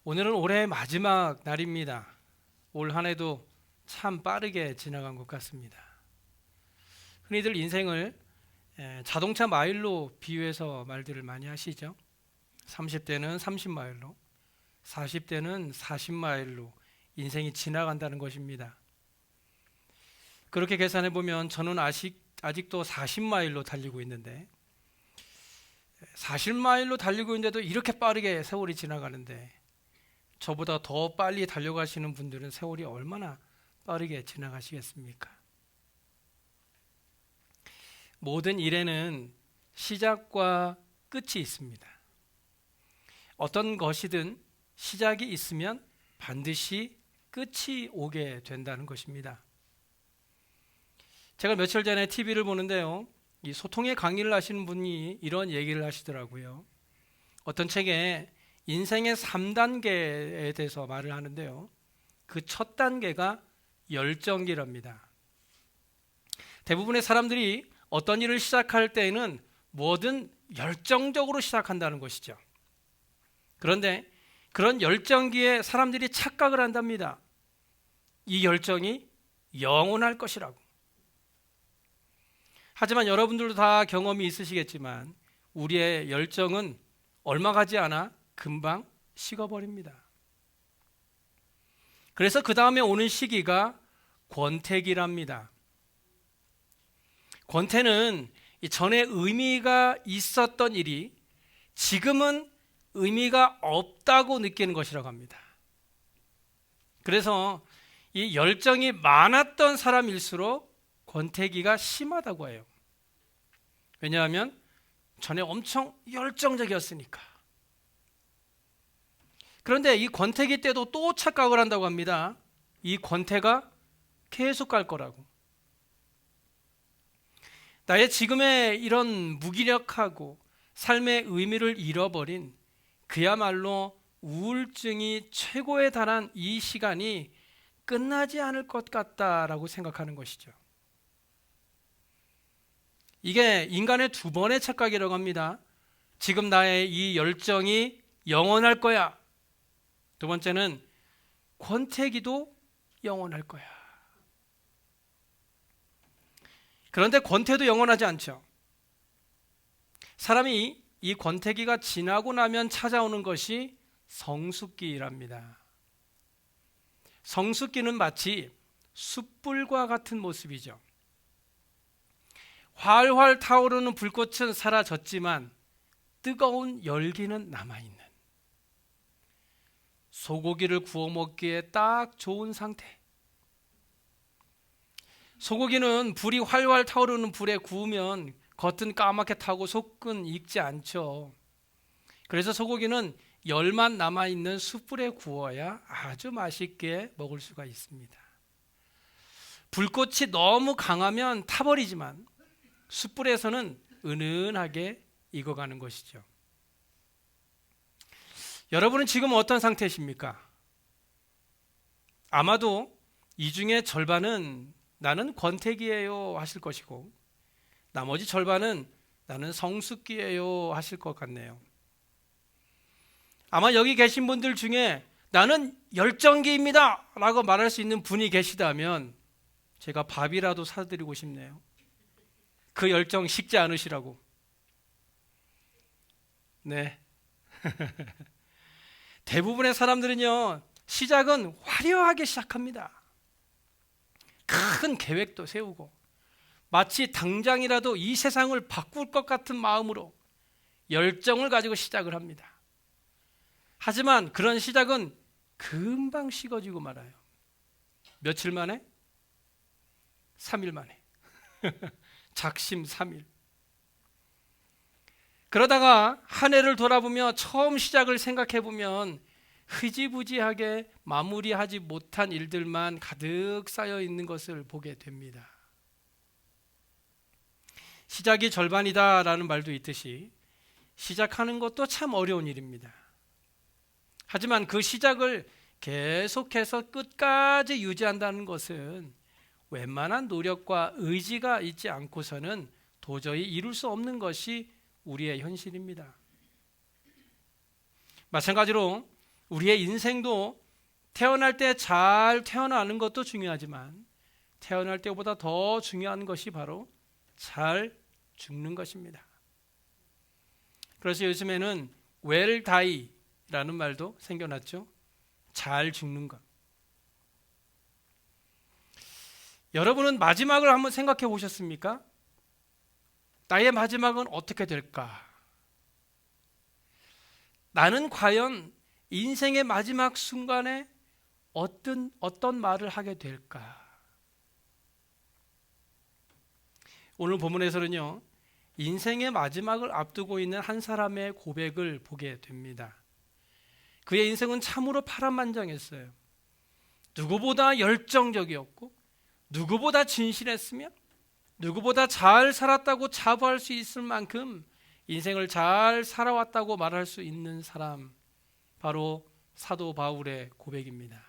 오늘은 올해의 마지막 날입니다. 올 한 해도 참 빠르게 지나간 것 같습니다. 흔히들 인생을 자동차 마일로 비유해서 말들을 많이 하시죠. 30대는 30마일로, 40대는 40마일로 인생이 지나간다는 것입니다. 그렇게 계산해 보면 저는 아직도 40마일로 달리고 있는데, 40마일로 달리고 있는데도 이렇게 빠르게 세월이 지나가는데, 저보다 더 빨리 달려가시는 분들은 세월이 얼마나 빠르게 지나가시겠습니까? 모든 일에는 시작과 끝이 있습니다. 어떤 것이든 시작이 있으면 반드시 끝이 오게 된다는 것입니다. 제가 며칠 전에 TV를 보는데요, 이 소통의 강의를 하시는 분이 이런 얘기를 하시더라고요. 어떤 책에 인생의 3단계에 대해서 말을 하는데요, 그 첫 단계가 열정기랍니다. 대부분의 사람들이 어떤 일을 시작할 때에는 뭐든 열정적으로 시작한다는 것이죠. 그런데 그런 열정기에 사람들이 착각을 한답니다. 이 열정이 영원할 것이라고. 하지만 여러분들도 다 경험이 있으시겠지만 우리의 열정은 얼마 가지 않아 금방 식어버립니다. 그래서 그 다음에 오는 시기가 권태기랍니다. 권태는 전에 의미가 있었던 일이 지금은 의미가 없다고 느끼는 것이라고 합니다. 그래서 이 열정이 많았던 사람일수록 권태기가 심하다고 해요. 왜냐하면 전에 엄청 열정적이었으니까. 그런데 이 권태기 때도 또 착각을 한다고 합니다. 이 권태가 계속 갈 거라고. 나의 지금의 이런 무기력하고 삶의 의미를 잃어버린 그야말로 우울증이 최고에 달한 이 시간이 끝나지 않을 것 같다라고 생각하는 것이죠. 이게 인간의 두 번의 착각이라고 합니다. 지금 나의 이 열정이 영원할 거야. 두 번째는 권태기도 영원할 거야. 그런데 권태도 영원하지 않죠. 사람이 이 권태기가 지나고 나면 찾아오는 것이 성숙기랍니다. 성숙기는 마치 숯불과 같은 모습이죠. 활활 타오르는 불꽃은 사라졌지만 뜨거운 열기는 남아있는, 소고기를 구워 먹기에 딱 좋은 상태. 소고기는 불이 활활 타오르는 불에 구우면 겉은 까맣게 타고 속은 익지 않죠. 그래서 소고기는 열만 남아있는 숯불에 구워야 아주 맛있게 먹을 수가 있습니다. 불꽃이 너무 강하면 타버리지만 숯불에서는 은은하게 익어가는 것이죠. 여러분은 지금 어떤 상태이십니까? 아마도 이 중에 절반은 나는 권태기예요 하실 것이고, 나머지 절반은 나는 성숙기예요 하실 것 같네요. 아마 여기 계신 분들 중에 나는 열정기입니다 라고 말할 수 있는 분이 계시다면 제가 밥이라도 사드리고 싶네요. 그 열정 식지 않으시라고. 네. 대부분의 사람들은요, 시작은 화려하게 시작합니다. 큰 계획도 세우고 마치 당장이라도 이 세상을 바꿀 것 같은 마음으로 열정을 가지고 시작을 합니다. 하지만 그런 시작은 금방 식어지고 말아요. 며칠 만에? 3일 만에. 작심 3일. 그러다가 한 해를 돌아보며 처음 시작을 생각해 보면 흐지부지하게 마무리하지 못한 일들만 가득 쌓여 있는 것을 보게 됩니다. 시작이 절반이다라는 말도 있듯이 시작하는 것도 참 어려운 일입니다. 하지만 그 시작을 계속해서 끝까지 유지한다는 것은 웬만한 노력과 의지가 있지 않고서는 도저히 이룰 수 없는 것이 우리의 현실입니다. 마찬가지로 우리의 인생도 태어날 때 잘 태어나는 것도 중요하지만 태어날 때보다 더 중요한 것이 바로 잘 죽는 것입니다. 그래서 요즘에는 well die라는 말도 생겨났죠. 잘 죽는 것. 여러분은 마지막을 한번 생각해 보셨습니까? 나의 마지막은 어떻게 될까? 나는 과연 인생의 마지막 순간에 어떤 말을 하게 될까? 오늘 본문에서는요, 인생의 마지막을 앞두고 있는 한 사람의 고백을 보게 됩니다. 그의 인생은 참으로 파란만장했어요. 누구보다 열정적이었고 누구보다 진실했으며 누구보다 잘 살았다고 자부할 수 있을 만큼 인생을 잘 살아왔다고 말할 수 있는 사람, 바로 사도 바울의 고백입니다.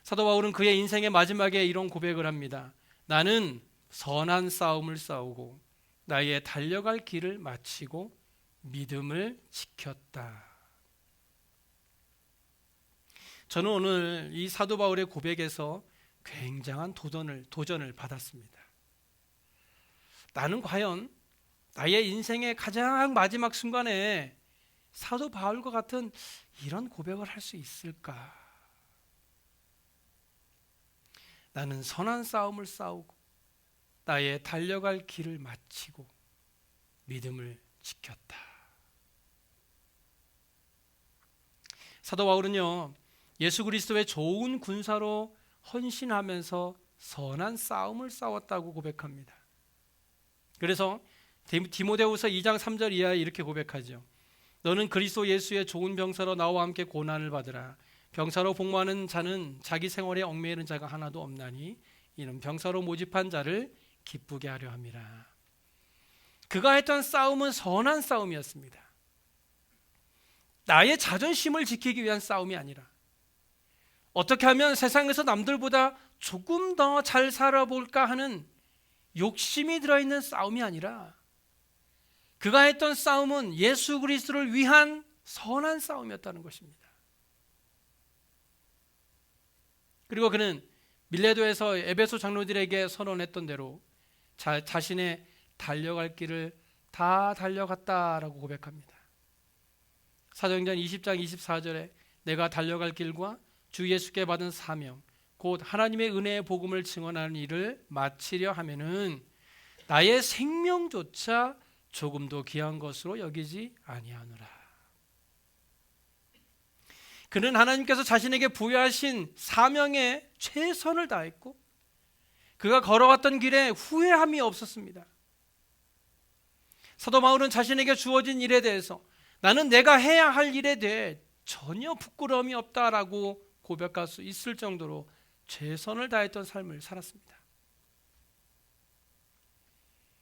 사도 바울은 그의 인생의 마지막에 이런 고백을 합니다. 나는 선한 싸움을 싸우고 나의 달려갈 길을 마치고 믿음을 지켰다. 저는 오늘 이 사도 바울의 고백에서 굉장한 도전을 받았습니다. 나는 과연 나의 인생의 가장 마지막 순간에 사도 바울과 같은 이런 고백을 할 수 있을까? 나는 선한 싸움을 싸우고 나의 달려갈 길을 마치고 믿음을 지켰다. 사도 바울은요, 예수 그리스도의 좋은 군사로 헌신하면서 선한 싸움을 싸웠다고 고백합니다. 그래서 디모데후서 2장 3절 이하에 이렇게 고백하죠. 너는 그리스도 예수의 좋은 병사로 나와 함께 고난을 받으라. 병사로 복무하는 자는 자기 생활에 얽매이는 자가 하나도 없나니 이는 병사로 모집한 자를 기쁘게 하려 함이라. 그가 했던 싸움은 선한 싸움이었습니다. 나의 자존심을 지키기 위한 싸움이 아니라 어떻게 하면 세상에서 남들보다 조금 더 잘 살아볼까 하는 욕심이 들어있는 싸움이 아니라 그가 했던 싸움은 예수 그리스도를 위한 선한 싸움이었다는 것입니다. 그리고 그는 밀레도에서 에베소 장로들에게 선언했던 대로 자신의 달려갈 길을 다 달려갔다라고 고백합니다. 사도행전 20장 24절에 내가 달려갈 길과 주 예수께 받은 사명 곧 하나님의 은혜의 복음을 증언하는 일을 마치려 하면은 나의 생명조차 조금도 귀한 것으로 여기지 아니하노라. 그는 하나님께서 자신에게 부여하신 사명에 최선을 다했고 그가 걸어왔던 길에 후회함이 없었습니다. 사도 바울은 자신에게 주어진 일에 대해서 나는 내가 해야 할 일에 대해 전혀 부끄러움이 없다라고 고백할 수 있을 정도로 최선을 다했던 삶을 살았습니다.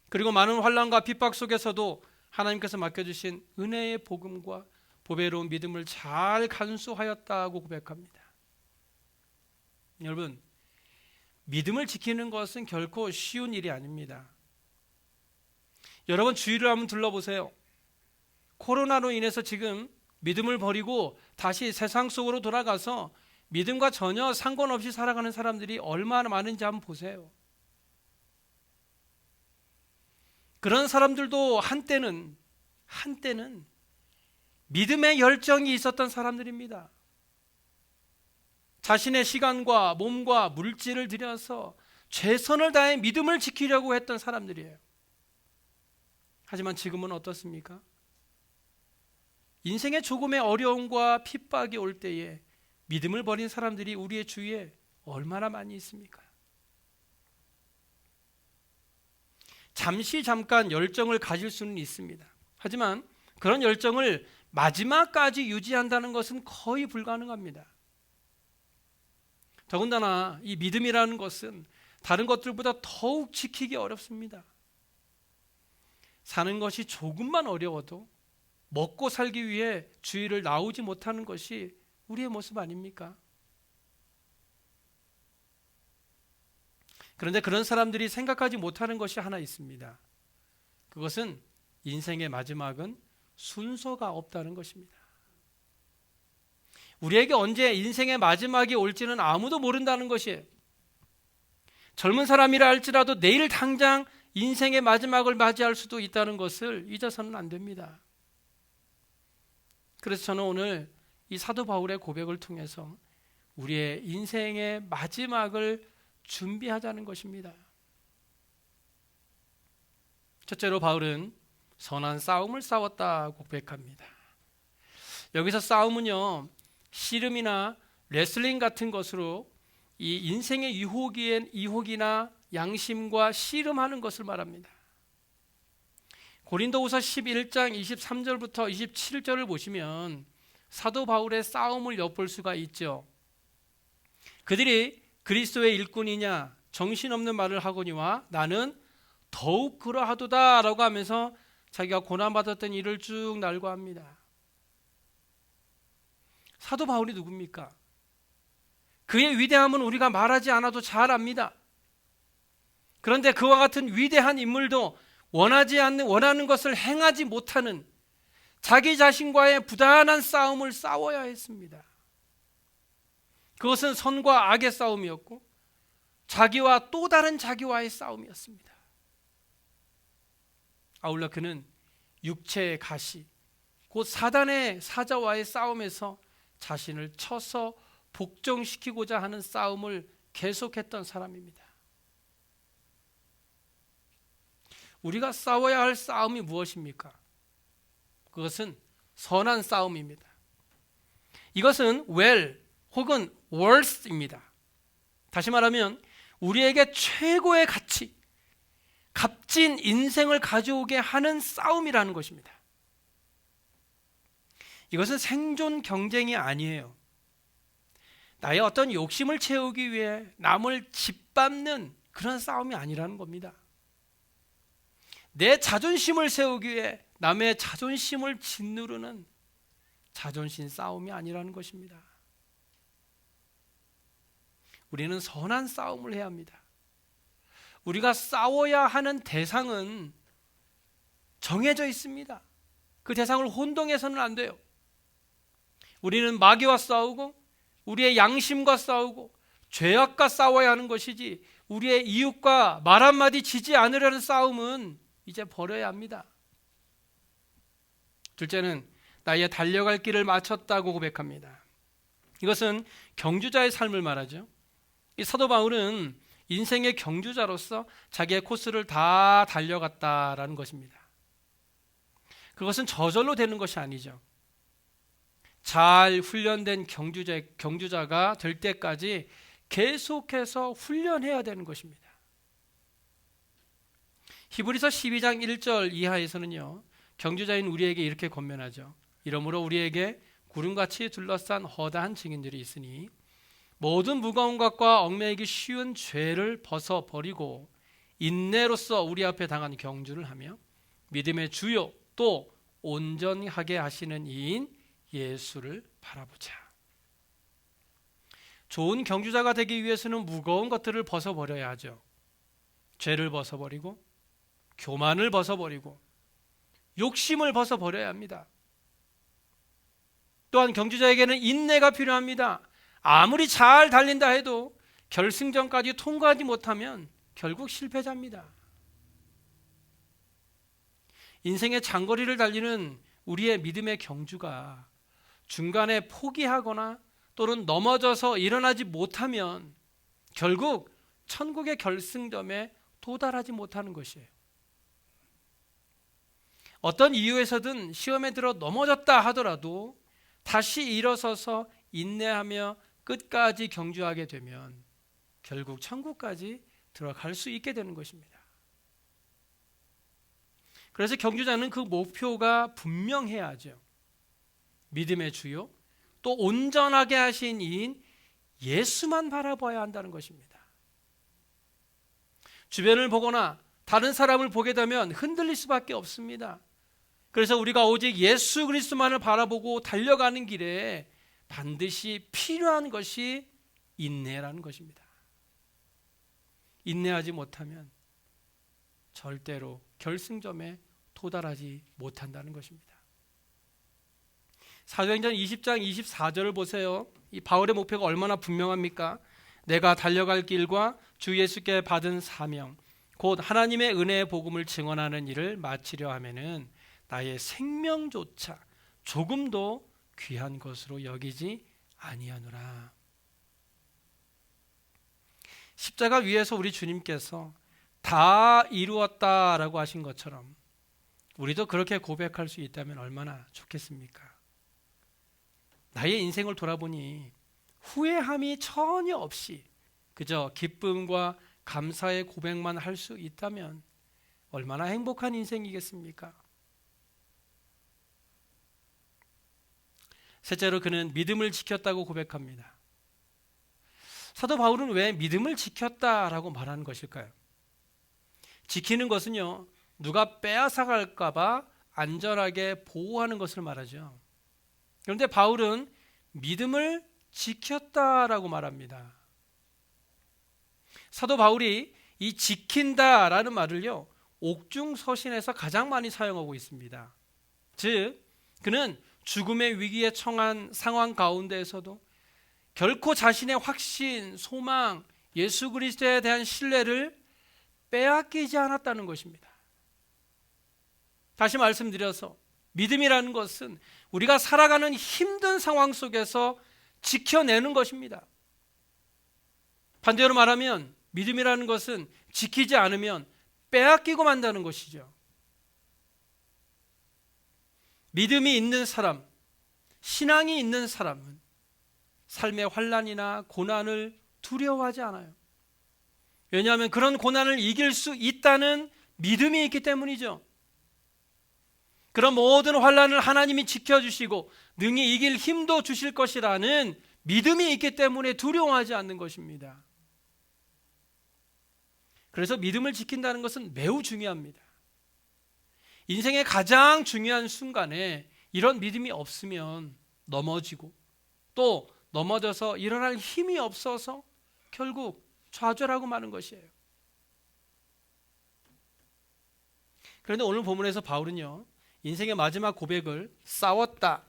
그리고 많은 환난과 핍박 속에서도 하나님께서 맡겨주신 은혜의 복음과 보배로운 믿음을 잘 간수하였다고 고백합니다. 여러분, 믿음을 지키는 것은 결코 쉬운 일이 아닙니다. 여러분 주위를 한번 둘러보세요. 코로나로 인해서 지금 믿음을 버리고 다시 세상 속으로 돌아가서 믿음과 전혀 상관없이 살아가는 사람들이 얼마나 많은지 한번 보세요. 그런 사람들도 한때는 믿음의 열정이 있었던 사람들입니다. 자신의 시간과 몸과 물질을 들여서 최선을 다해 믿음을 지키려고 했던 사람들이에요. 하지만 지금은 어떻습니까? 인생의 조금의 어려움과 핍박이 올 때에 믿음을 버린 사람들이 우리의 주위에 얼마나 많이 있습니까? 잠깐 열정을 가질 수는 있습니다. 하지만 그런 열정을 마지막까지 유지한다는 것은 거의 불가능합니다. 더군다나 이 믿음이라는 것은 다른 것들보다 더욱 지키기 어렵습니다. 사는 것이 조금만 어려워도 먹고 살기 위해 주위를 나오지 못하는 것이 우리의 모습 아닙니까? 그런데 그런 사람들이 생각하지 못하는 것이 하나 있습니다. 그것은 인생의 마지막은 순서가 없다는 것입니다. 우리에게 언제 인생의 마지막이 올지는 아무도 모른다는 것이에요. 젊은 사람이라 할지라도 내일 당장 인생의 마지막을 맞이할 수도 있다는 것을 잊어서는 안 됩니다. 그래서 저는 오늘 이 사도 바울의 고백을 통해서 우리의 인생의 마지막을 준비하자는 것입니다. 첫째로 바울은 선한 싸움을 싸웠다고 고백합니다. 여기서 싸움은요, 씨름이나 레슬링 같은 것으로 이 인생의 유혹이나 양심과 씨름하는 것을 말합니다. 고린도후서 11장 23절부터 27절을 보시면 사도 바울의 싸움을 엿볼 수가 있죠. 그들이 그리스도의 일꾼이냐 정신없는 말을 하거니와 나는 더욱 그러하도다 라고 하면서 자기가 고난받았던 일을 쭉 날고합니다. 사도 바울이 누굽니까? 그의 위대함은 우리가 말하지 않아도 잘 압니다. 그런데 그와 같은 위대한 인물도 원하는 것을 행하지 못하는 자기 자신과의 부단한 싸움을 싸워야 했습니다. 그것은 선과 악의 싸움이었고 자기와 또 다른 자기와의 싸움이었습니다. 아울러 그는 육체의 가시, 곧 사단의 사자와의 싸움에서 자신을 쳐서 복종시키고자 하는 싸움을 계속했던 사람입니다. 우리가 싸워야 할 싸움이 무엇입니까? 그것은 선한 싸움입니다. 이것은 well 혹은 worth입니다. 다시 말하면 우리에게 최고의 가치, 값진 인생을 가져오게 하는 싸움이라는 것입니다. 이것은 생존 경쟁이 아니에요. 나의 어떤 욕심을 채우기 위해 남을 짓밟는 그런 싸움이 아니라는 겁니다. 내 자존심을 세우기 위해 남의 자존심을 짓누르는 자존심 싸움이 아니라는 것입니다. 우리는 선한 싸움을 해야 합니다. 우리가 싸워야 하는 대상은 정해져 있습니다. 그 대상을 혼동해서는 안 돼요. 우리는 마귀와 싸우고 우리의 양심과 싸우고 죄악과 싸워야 하는 것이지 우리의 이웃과 말 한마디 지지 않으려는 싸움은 이제 버려야 합니다. 둘째는 나의 달려갈 길을 마쳤다고 고백합니다. 이것은 경주자의 삶을 말하죠. 이 사도 바울은 인생의 경주자로서 자기의 코스를 다 달려갔다라는 것입니다. 그것은 저절로 되는 것이 아니죠. 잘 훈련된 경주자가 될 때까지 계속해서 훈련해야 되는 것입니다. 히브리서 12장 1절 이하에서는요, 경주자인 우리에게 이렇게 권면하죠. 이러므로 우리에게 구름같이 둘러싼 허다한 증인들이 있으니 모든 무거운 것과 얽매이기 쉬운 죄를 벗어버리고 인내로써 우리 앞에 당한 경주를 하며 믿음의 주요 또 온전하게 하시는 이인 예수를 바라보자. 좋은 경주자가 되기 위해서는 무거운 것들을 벗어버려야 하죠. 죄를 벗어버리고 교만을 벗어버리고 욕심을 벗어버려야 합니다. 또한 경주자에게는 인내가 필요합니다. 아무리 잘 달린다 해도 결승전까지 통과하지 못하면 결국 실패자입니다. 인생의 장거리를 달리는 우리의 믿음의 경주가 중간에 포기하거나 또는 넘어져서 일어나지 못하면 결국 천국의 결승점에 도달하지 못하는 것이에요. 어떤 이유에서든 시험에 들어 넘어졌다 하더라도 다시 일어서서 인내하며 끝까지 경주하게 되면 결국 천국까지 들어갈 수 있게 되는 것입니다. 그래서 경주자는 그 목표가 분명해야 하죠. 믿음의 주요 또 온전하게 하신 이인 예수만 바라봐야 한다는 것입니다. 주변을 보거나 다른 사람을 보게 되면 흔들릴 수밖에 없습니다. 그래서 우리가 오직 예수 그리스도만을 바라보고 달려가는 길에 반드시 필요한 것이 인내라는 것입니다. 인내하지 못하면 절대로 결승점에 도달하지 못한다는 것입니다. 사도행전 20장 24절을 보세요. 이 바울의 목표가 얼마나 분명합니까? 내가 달려갈 길과 주 예수께 받은 사명 곧 하나님의 은혜의 복음을 증언하는 일을 마치려 하면은 나의 생명조차 조금도 귀한 것으로 여기지 아니하노라. 십자가 위에서 우리 주님께서 다 이루었다라고 하신 것처럼 우리도 그렇게 고백할 수 있다면 얼마나 좋겠습니까? 나의 인생을 돌아보니 후회함이 전혀 없이 그저 기쁨과 감사의 고백만 할 수 있다면 얼마나 행복한 인생이겠습니까? 셋째로 그는 믿음을 지켰다고 고백합니다. 사도 바울은 왜 믿음을 지켰다라고 말하는 것일까요? 지키는 것은요, 누가 빼앗아갈까 봐 안전하게 보호하는 것을 말하죠. 그런데 바울은 믿음을 지켰다라고 말합니다. 사도 바울이 이 지킨다라는 말을요, 옥중서신에서 가장 많이 사용하고 있습니다. 즉, 그는 죽음의 위기에 처한 상황 가운데에서도 결코 자신의 확신, 소망, 예수 그리스도에 대한 신뢰를 빼앗기지 않았다는 것입니다. 다시 말씀드려서 믿음이라는 것은 우리가 살아가는 힘든 상황 속에서 지켜내는 것입니다. 반대로 말하면 믿음이라는 것은 지키지 않으면 빼앗기고 만다는 것이죠. 믿음이 있는 사람, 신앙이 있는 사람은 삶의 환난이나 고난을 두려워하지 않아요. 왜냐하면 그런 고난을 이길 수 있다는 믿음이 있기 때문이죠. 그런 모든 환난을 하나님이 지켜주시고 능히 이길 힘도 주실 것이라는 믿음이 있기 때문에 두려워하지 않는 것입니다. 그래서 믿음을 지킨다는 것은 매우 중요합니다. 인생의 가장 중요한 순간에 이런 믿음이 없으면 넘어지고 또 넘어져서 일어날 힘이 없어서 결국 좌절하고 마는 것이에요. 그런데 오늘 본문에서 바울은요, 인생의 마지막 고백을 싸웠다,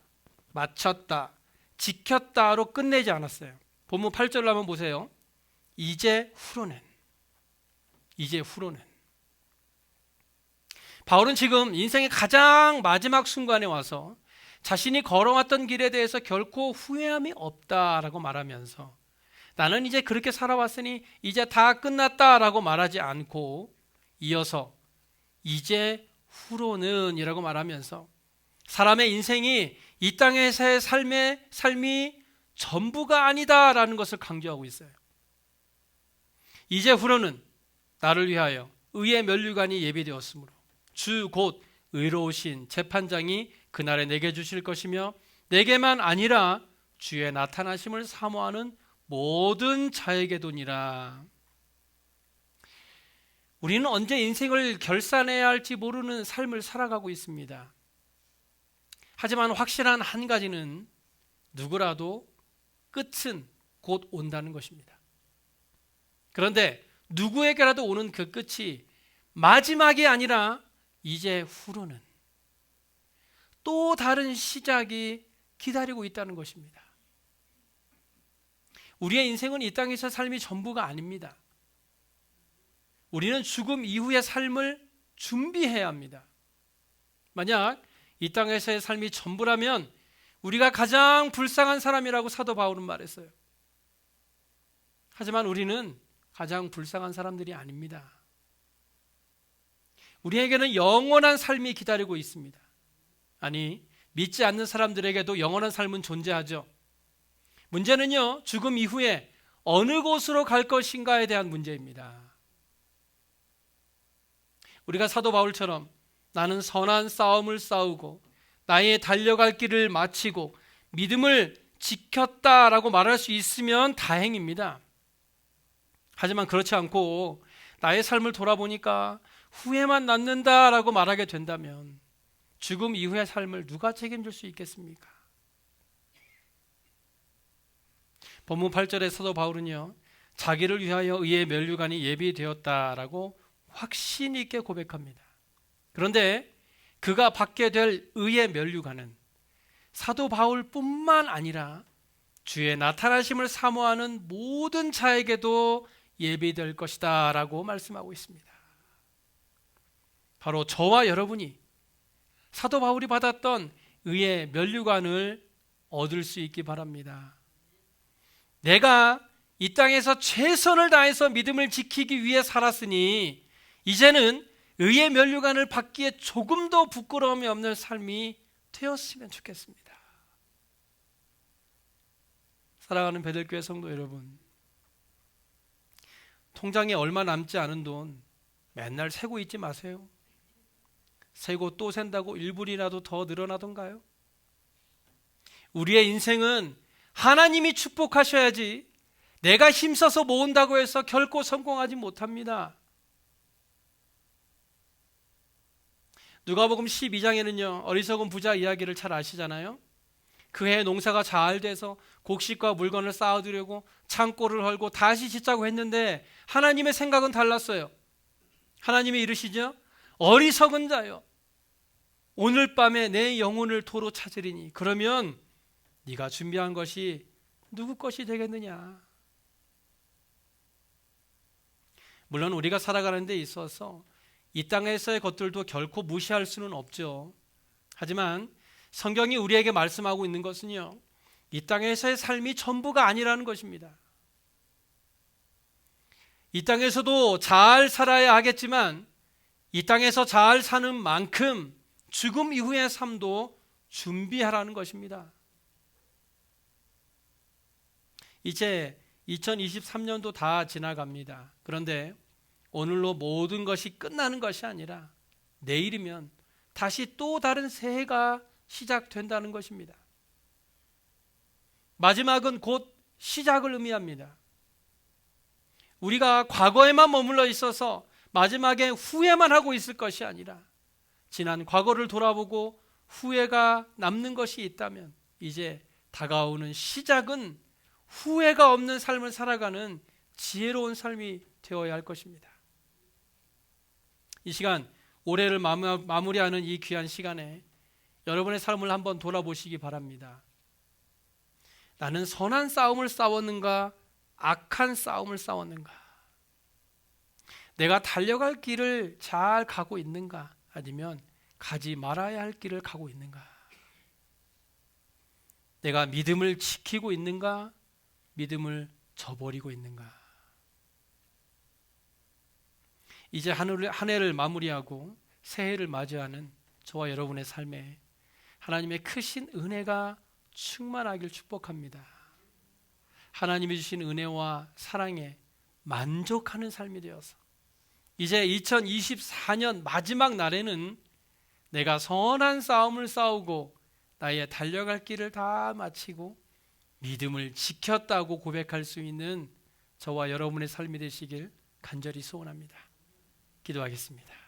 마쳤다, 지켰다로 끝내지 않았어요. 본문 8절로 한번 보세요. 이제 후로는 바울은 지금 인생의 가장 마지막 순간에 와서 자신이 걸어왔던 길에 대해서 결코 후회함이 없다라고 말하면서 나는 이제 그렇게 살아왔으니 이제 다 끝났다라고 말하지 않고 이어서 이제 후로는 이라고 말하면서 사람의 인생이 이 땅에서의 삶이 전부가 아니다라는 것을 강조하고 있어요. 이제 후로는 나를 위하여 의의 면류관이 예비되었으므로 주 곧 의로우신 재판장이 그날에 내게 주실 것이며 내게만 아니라 주의 나타나심을 사모하는 모든 자에게도니라. 우리는 언제 인생을 결산해야 할지 모르는 삶을 살아가고 있습니다. 하지만 확실한 한 가지는 누구라도 끝은 곧 온다는 것입니다. 그런데 누구에게라도 오는 그 끝이 마지막이 아니라 이제 후로는 또 다른 시작이 기다리고 있다는 것입니다. 우리의 인생은 이 땅에서 삶이 전부가 아닙니다. 우리는 죽음 이후의 삶을 준비해야 합니다. 만약 이 땅에서의 삶이 전부라면 우리가 가장 불쌍한 사람이라고 사도 바울은 말했어요. 하지만 우리는 가장 불쌍한 사람들이 아닙니다. 우리에게는 영원한 삶이 기다리고 있습니다. 아니, 믿지 않는 사람들에게도 영원한 삶은 존재하죠. 문제는요, 죽음 이후에 어느 곳으로 갈 것인가에 대한 문제입니다. 우리가 사도 바울처럼 나는 선한 싸움을 싸우고 나의 달려갈 길을 마치고 믿음을 지켰다라고 말할 수 있으면 다행입니다. 하지만 그렇지 않고 나의 삶을 돌아보니까 후회만 남는다라고 말하게 된다면 죽음 이후의 삶을 누가 책임질 수 있겠습니까? 본문 8절에 사도 바울은요, 자기를 위하여 의의 면류관이 예비되었다라고 확신 있게 고백합니다. 그런데 그가 받게 될 의의 면류관은 사도 바울뿐만 아니라 주의 나타나심을 사모하는 모든 자에게도 예비될 것이다 라고 말씀하고 있습니다. 바로 저와 여러분이 사도 바울이 받았던 의의 면류관을 얻을 수 있기 바랍니다. 내가 이 땅에서 최선을 다해서 믿음을 지키기 위해 살았으니 이제는 의의 면류관을 받기에 조금도 부끄러움이 없는 삶이 되었으면 좋겠습니다. 사랑하는 베들교회 성도 여러분, 통장에 얼마 남지 않은 돈 맨날 세고 있지 마세요. 세고 또 센다고 1불이라도 더 늘어나던가요? 우리의 인생은 하나님이 축복하셔야지 내가 힘써서 모은다고 해서 결코 성공하지 못합니다. 누가복음 12장에는요 어리석은 부자 이야기를 잘 아시잖아요. 그 해 농사가 잘 돼서 곡식과 물건을 쌓아두려고 창고를 헐고 다시 짓자고 했는데 하나님의 생각은 달랐어요. 하나님이 이르시죠. 어리석은 자여, 오늘 밤에 내 영혼을 도로 찾으리니 그러면 네가 준비한 것이 누구 것이 되겠느냐. 물론 우리가 살아가는 데 있어서 이 땅에서의 것들도 결코 무시할 수는 없죠. 하지만 성경이 우리에게 말씀하고 있는 것은요, 이 땅에서의 삶이 전부가 아니라는 것입니다. 이 땅에서도 잘 살아야 하겠지만 이 땅에서 잘 사는 만큼 죽음 이후의 삶도 준비하라는 것입니다. 이제 2023년도 다 지나갑니다. 그런데 오늘로 모든 것이 끝나는 것이 아니라 내일이면 다시 또 다른 새해가 시작된다는 것입니다. 마지막은 곧 시작을 의미합니다. 우리가 과거에만 머물러 있어서 마지막에 후회만 하고 있을 것이 아니라 지난 과거를 돌아보고 후회가 남는 것이 있다면 이제 다가오는 시작은 후회가 없는 삶을 살아가는 지혜로운 삶이 되어야 할 것입니다. 이 시간 올해를 마무리하는 이 귀한 시간에 여러분의 삶을 한번 돌아보시기 바랍니다. 나는 선한 싸움을 싸웠는가 악한 싸움을 싸웠는가? 내가 달려갈 길을 잘 가고 있는가? 아니면 가지 말아야 할 길을 가고 있는가? 내가 믿음을 지키고 있는가? 믿음을 저버리고 있는가? 이제 한 해를 마무리하고 새해를 맞이하는 저와 여러분의 삶에 하나님의 크신 은혜가 충만하길 축복합니다. 하나님이 주신 은혜와 사랑에 만족하는 삶이 되어서 이제 2024년 마지막 날에는 내가 선한 싸움을 싸우고 나의 달려갈 길을 다 마치고 믿음을 지켰다고 고백할 수 있는 저와 여러분의 삶이 되시길 간절히 소원합니다. 기도하겠습니다.